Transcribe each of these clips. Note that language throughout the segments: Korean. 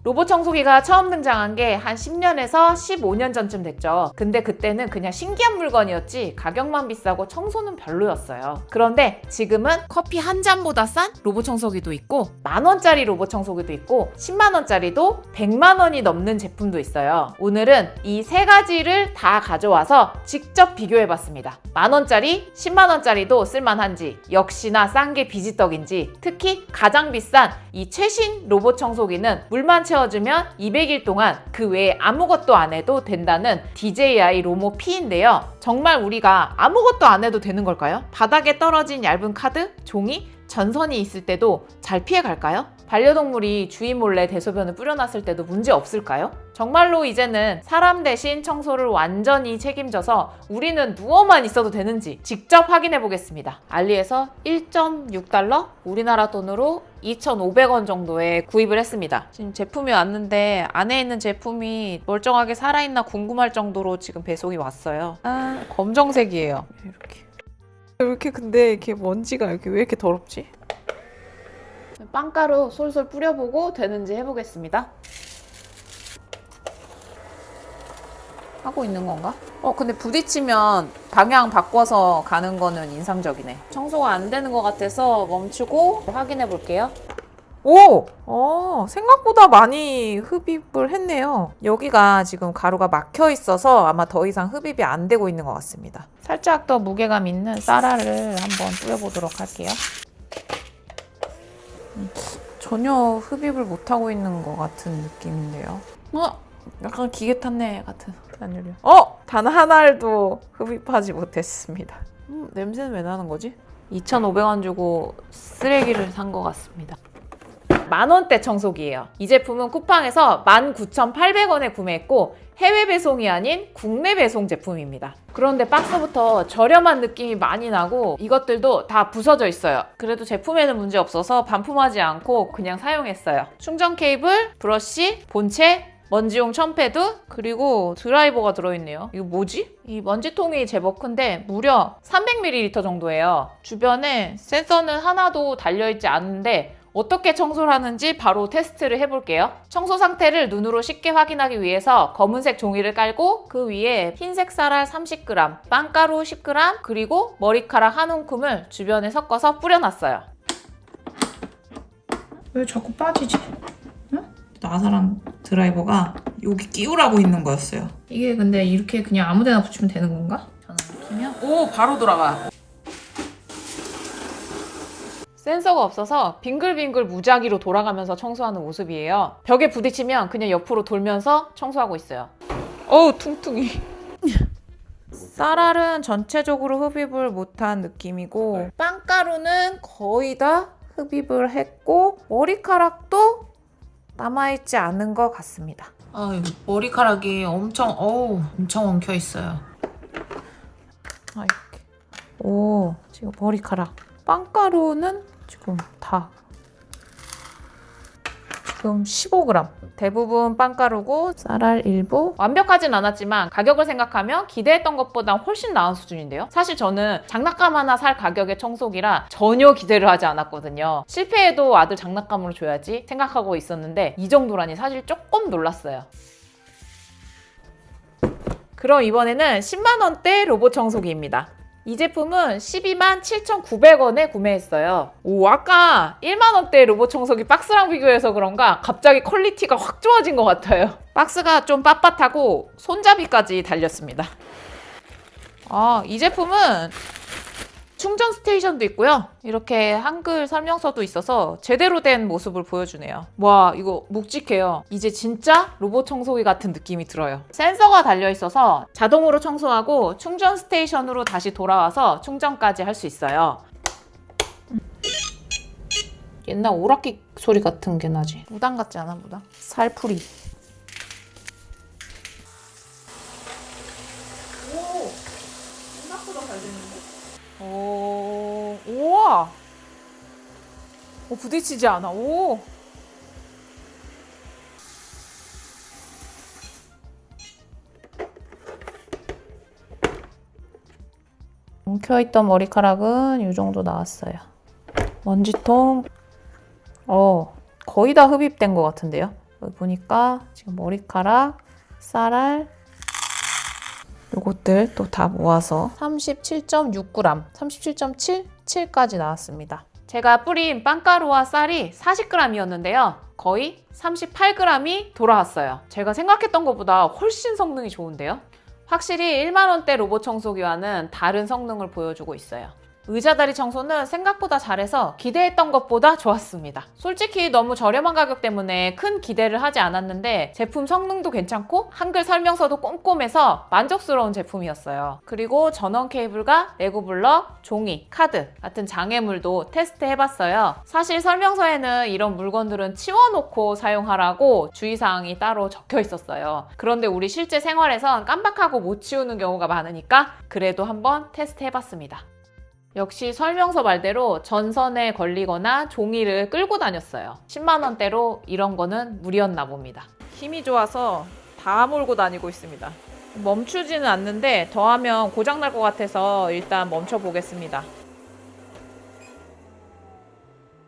로봇 청소기가 처음 등장한 게 한 10년에서 15년 전쯤 됐죠. 근데 그때는 그냥 신기한 물건이었지 가격만 비싸고 청소는 별로였어요. 그런데 지금은 커피 한 잔보다 싼 로봇 청소기도 있고 10,000원짜리 로봇 청소기도 있고 100,000원짜리도 100만원이 넘는 제품도 있어요. 오늘은 이 세 가지를 다 가져와서 직접 비교해봤습니다. 10,000원짜리, 10만원짜리도 쓸만한지, 역시나 싼 게 비지떡인지, 특히 가장 비싼 이 최신 로봇 청소기는 물만 채워주면 200일 동안 그 외에 아무것도 안 해도 된다는 DJI 로모 P인데요. 정말 우리가 아무것도 안 해도 되는 걸까요? 바닥에 떨어진 얇은 카드, 종이, 전선이 있을 때도 잘 피해갈까요? 반려동물이 주인 몰래 대소변을 뿌려놨을 때도 문제 없을까요? 정말로 이제는 사람 대신 청소를 완전히 책임져서 우리는 누워만 있어도 되는지 직접 확인해 보겠습니다. 알리에서 1.6달러? 우리나라 돈으로 2,500원 정도에 구입을 했습니다. 지금 제품이 왔는데 안에 있는 제품이 멀쩡하게 살아있나 궁금할 정도로 지금 배송이 왔어요. 검정색이에요. 이렇게 근데 이렇게 먼지가 왜 이렇게 더럽지? 빵가루 솔솔 뿌려보고 되는지 해보겠습니다. 하고 있는 건가? 근데 부딪히면 방향 바꿔서 가는 거는 인상적이네. 청소가 안 되는 것 같아서 멈추고 확인해 볼게요. 오! 생각보다 많이 흡입을 했네요. 여기가 지금 가루가 막혀 있어서 아마 더 이상 흡입이 안 되고 있는 것 같습니다. 살짝 더 무게감 있는 쌀알을 한번 뿌려보도록 할게요. 전혀 흡입을 못하고 있는 것 같은 느낌인데요. 약간 기계 탔네 같은 단율이요. 단 한 알도 흡입하지 못했습니다. 냄새는 왜 나는 거지? 2,500원 주고 쓰레기를 산 것 같습니다. 10,000원대 청소기예요. 이 제품은 쿠팡에서 19,800원에 구매했고 해외 배송이 아닌 국내 배송 제품입니다. 그런데 박스부터 저렴한 느낌이 많이 나고 이것들도 다 부서져 있어요. 그래도 제품에는 문제 없어서 반품하지 않고 그냥 사용했어요. 충전 케이블, 브러쉬, 본체, 먼지용 첨패드, 그리고 드라이버가 들어있네요. 이거 뭐지? 이 먼지통이 제법 큰데 무려 300ml 정도예요. 주변에 센서는 하나도 달려있지 않은데 어떻게 청소를 하는지 바로 테스트를 해볼게요. 청소 상태를 눈으로 쉽게 확인하기 위해서 검은색 종이를 깔고 그 위에 흰색 쌀알 30g, 빵가루 10g, 그리고 머리카락 한 움큼을 주변에 섞어서 뿌려놨어요. 왜 자꾸 빠지지? 응? 나사랑 드라이버가 여기 끼우라고 있는 거였어요. 이게 근데 이렇게 그냥 아무 데나 붙이면 되는 건가? 저는 키면 바로 돌아가. 센서가 없어서 빙글빙글 무작위로 돌아가면서 청소하는 모습이에요. 벽에 부딪히면 그냥 옆으로 돌면서 청소하고 있어요. 퉁퉁이. 쌀알은 전체적으로 흡입을 못한 느낌이고 빵가루는 거의 다 흡입을 했고 머리카락도 남아있지 않은 것 같습니다. 머리카락이 엄청 엉켜 있어요. 이렇게. 지금 머리카락. 빵가루는 지금 15g. 대부분 빵가루고 쌀알 일부. 완벽하진 않았지만 가격을 생각하면 기대했던 것보다 훨씬 나은 수준인데요. 사실 저는 장난감 하나 살 가격의 청소기라 전혀 기대를 하지 않았거든요. 실패해도 아들 장난감으로 줘야지 생각하고 있었는데 이 정도라니 사실 조금 놀랐어요. 그럼 이번에는 10만원대 로봇 청소기입니다. 이 제품은 127,900원에 구매했어요. 아까 1만원대 로봇 청소기 박스랑 비교해서 그런가 갑자기 퀄리티가 확 좋아진 것 같아요. 박스가 좀 빳빳하고 손잡이까지 달렸습니다. 이 제품은 충전 스테이션도 있고요. 이렇게 한글 설명서도 있어서 제대로 된 모습을 보여주네요. 와, 이거 묵직해요. 이제 진짜 로봇 청소기 같은 느낌이 들어요. 센서가 달려있어서 자동으로 청소하고 충전 스테이션으로 다시 돌아와서 충전까지 할 수 있어요. 옛날 오락기 소리 같은 게 나지? 무당 같지 않아, 무당? 살풀이. 생각보다 잘 되는데? 우와! 부딪히지 않아. 엉켜있던 머리카락은 이 정도 나왔어요. 먼지통. 거의 다 흡입된 것 같은데요? 여기 보니까 지금 머리카락, 쌀알 요것들 또 다 모아서 37.6g, 37.77까지 나왔습니다. 제가 뿌린 빵가루와 쌀이 40g이었는데요. 거의 38g이 돌아왔어요. 제가 생각했던 것보다 훨씬 성능이 좋은데요. 확실히 1만원대 로봇 청소기와는 다른 성능을 보여주고 있어요. 의자다리 청소는 생각보다 잘해서 기대했던 것보다 좋았습니다. 솔직히 너무 저렴한 가격 때문에 큰 기대를 하지 않았는데 제품 성능도 괜찮고 한글 설명서도 꼼꼼해서 만족스러운 제품이었어요. 그리고 전원 케이블과 레고 블럭, 종이, 카드 같은 장애물도 테스트해봤어요. 사실 설명서에는 이런 물건들은 치워놓고 사용하라고 주의사항이 따로 적혀 있었어요. 그런데 우리 실제 생활에선 깜빡하고 못 치우는 경우가 많으니까 그래도 한번 테스트해봤습니다. 역시 설명서 말대로 전선에 걸리거나 종이를 끌고 다녔어요. 10만원대로 이런 거는 무리였나 봅니다. 힘이 좋아서 다 몰고 다니고 있습니다. 멈추지는 않는데 더하면 고장날 것 같아서 일단 멈춰 보겠습니다.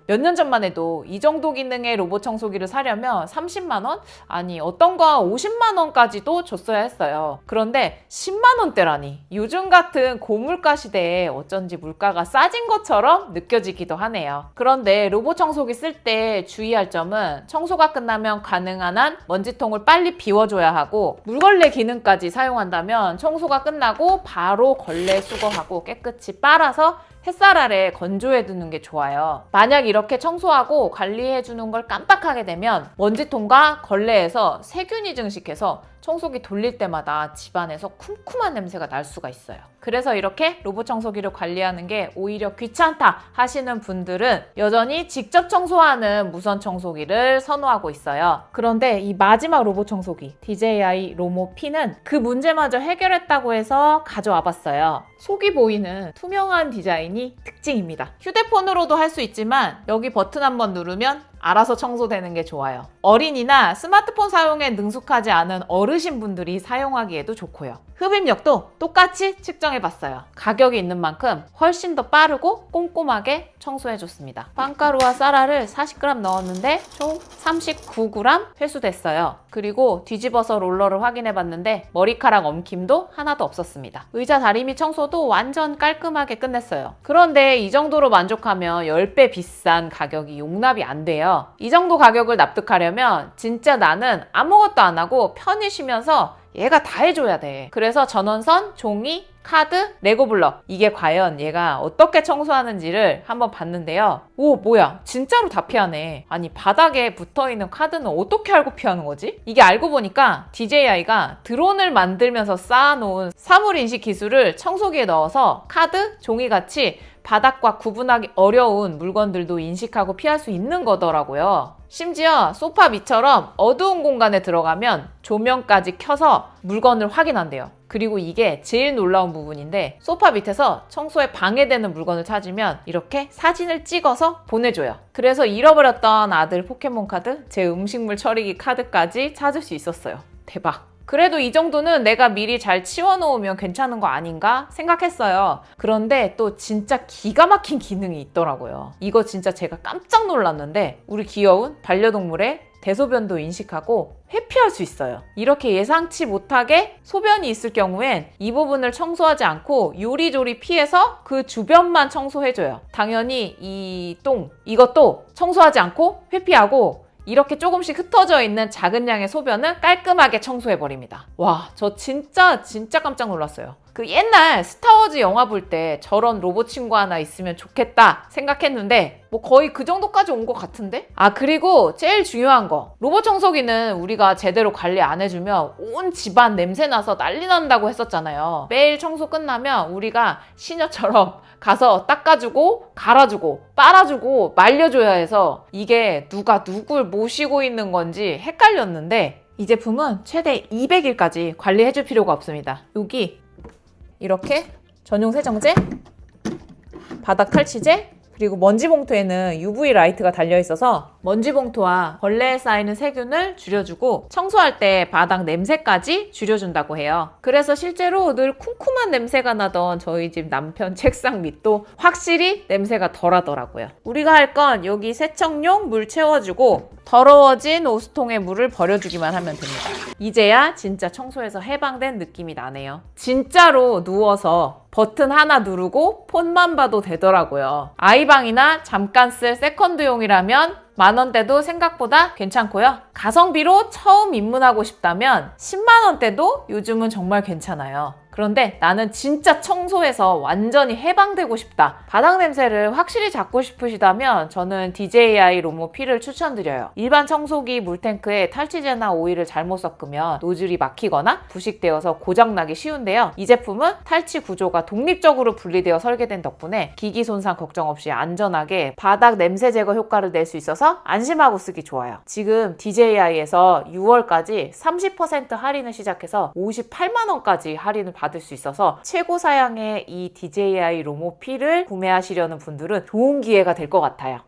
몇 년 전만 해도 이 정도 기능의 로봇 청소기를 사려면 30만원? 아니 어떤 거 50만원까지도 줬어야 했어요. 그런데 10만원대라니. 요즘 같은 고물가 시대에 어쩐지 물가가 싸진 것처럼 느껴지기도 하네요. 그런데 로봇 청소기 쓸 때 주의할 점은 청소가 끝나면 가능한 한 먼지통을 빨리 비워줘야 하고 물걸레 기능까지 사용한다면 청소가 끝나고 바로 걸레 수거하고 깨끗이 빨아서 햇살 아래 건조해 두는 게 좋아요. 만약 이렇게 청소하고 관리해 주는 걸 깜빡하게 되면 먼지통과 걸레에서 세균이 증식해서 청소기 돌릴 때마다 집안에서 쿰쿰한 냄새가 날 수가 있어요. 그래서 이렇게 로봇 청소기를 관리하는 게 오히려 귀찮다 하시는 분들은 여전히 직접 청소하는 무선 청소기를 선호하고 있어요. 그런데 이 마지막 로봇 청소기 DJI 로모 P는 그 문제마저 해결했다고 해서 가져와 봤어요. 속이 보이는 투명한 디자인이 특징입니다. 휴대폰으로도 할 수 있지만 여기 버튼 한번 누르면 알아서 청소되는 게 좋아요. 어린이나 스마트폰 사용에 능숙하지 않은 어르신분들이 사용하기에도 좋고요. 흡입력도 똑같이 측정해봤어요. 가격이 있는 만큼 훨씬 더 빠르고 꼼꼼하게 청소해줬습니다. 빵가루와 쌀알을 40g 넣었는데 총 39g 회수됐어요. 그리고 뒤집어서 롤러를 확인해봤는데 머리카락 엉킴도 하나도 없었습니다. 의자 다리 및 청소도 완전 깔끔하게 끝냈어요. 그런데 이 정도로 만족하면 10배 비싼 가격이 용납이 안 돼요. 이 정도 가격을 납득하려면 진짜 나는 아무것도 안 하고 편히 쉬면서 얘가 다 해줘야 돼. 그래서 전원선, 종이, 카드, 레고 블럭 이게 과연 얘가 어떻게 청소하는지를 한번 봤는데요. 오 뭐야 진짜로 다 피하네. 아니 바닥에 붙어있는 카드는 어떻게 알고 피하는 거지? 이게 알고 보니까 DJI가 드론을 만들면서 쌓아놓은 사물인식 기술을 청소기에 넣어서 카드, 종이같이 바닥과 구분하기 어려운 물건들도 인식하고 피할 수 있는 거더라고요. 심지어 소파 밑처럼 어두운 공간에 들어가면 조명까지 켜서 물건을 확인한대요. 그리고 이게 제일 놀라운 부분인데 소파 밑에서 청소에 방해되는 물건을 찾으면 이렇게 사진을 찍어서 보내줘요. 그래서 잃어버렸던 아들 포켓몬 카드, 제 음식물 처리기 카드까지 찾을 수 있었어요. 대박! 그래도 이 정도는 내가 미리 잘 치워놓으면 괜찮은 거 아닌가 생각했어요. 그런데 또 진짜 기가 막힌 기능이 있더라고요. 이거 진짜 제가 깜짝 놀랐는데 우리 귀여운 반려동물의 대소변도 인식하고 회피할 수 있어요. 이렇게 예상치 못하게 소변이 있을 경우엔 이 부분을 청소하지 않고 요리조리 피해서 그 주변만 청소해줘요. 당연히 이 이것도 청소하지 않고 회피하고 이렇게 조금씩 흩어져 있는 작은 양의 소변을 깔끔하게 청소해버립니다. 와, 저 진짜 깜짝 놀랐어요. 그 옛날 스타워즈 영화 볼 때 저런 로봇 친구 하나 있으면 좋겠다 생각했는데 뭐 거의 그 정도까지 온 것 같은데? 아 그리고 제일 중요한 거 로봇 청소기는 우리가 제대로 관리 안 해주면 온 집안 냄새 나서 난리 난다고 했었잖아요. 매일 청소 끝나면 우리가 시녀처럼 가서 닦아주고 갈아주고 빨아주고 말려줘야 해서 이게 누가 누굴 모시고 있는 건지 헷갈렸는데 이 제품은 최대 200일까지 관리해줄 필요가 없습니다. 여기 이렇게 전용 세정제, 바닥 탈취제, 그리고 먼지 봉투에는 UV 라이트가 달려있어서 먼지 봉투와 벌레에 쌓이는 세균을 줄여주고 청소할 때 바닥 냄새까지 줄여준다고 해요. 그래서 실제로 늘 쿰쿰한 냄새가 나던 저희 집 남편 책상 밑도 확실히 냄새가 덜하더라고요. 우리가 할 건 여기 세척용 물 채워주고 더러워진 오수통에 물을 버려주기만 하면 됩니다. 이제야 진짜 청소에서 해방된 느낌이 나네요. 진짜로 누워서 버튼 하나 누르고 폰만 봐도 되더라고요. 아이방이나 잠깐 쓸 세컨드용이라면 만원대도 생각보다 괜찮고요. 가성비로 처음 입문하고 싶다면 10만원대도 요즘은 정말 괜찮아요. 그런데 나는 진짜 청소에서 완전히 해방되고 싶다. 바닥 냄새를 확실히 잡고 싶으시다면 저는 DJI 로모 P를 추천드려요. 일반 청소기 물탱크에 탈취제나 오일을 잘못 섞으면 노즐이 막히거나 부식되어서 고장나기 쉬운데요. 이 제품은 탈취 구조가 독립적으로 분리되어 설계된 덕분에 기기 손상 걱정 없이 안전하게 바닥 냄새 제거 효과를 낼 수 있어서 안심하고 쓰기 좋아요. 지금 DJI에서 6월까지 30% 할인을 시작해서 58만원까지 할인을 받을 수 있어서 최고 사양의 이 DJI 로모 P를 구매하시려는 분들은 좋은 기회가 될 것 같아요.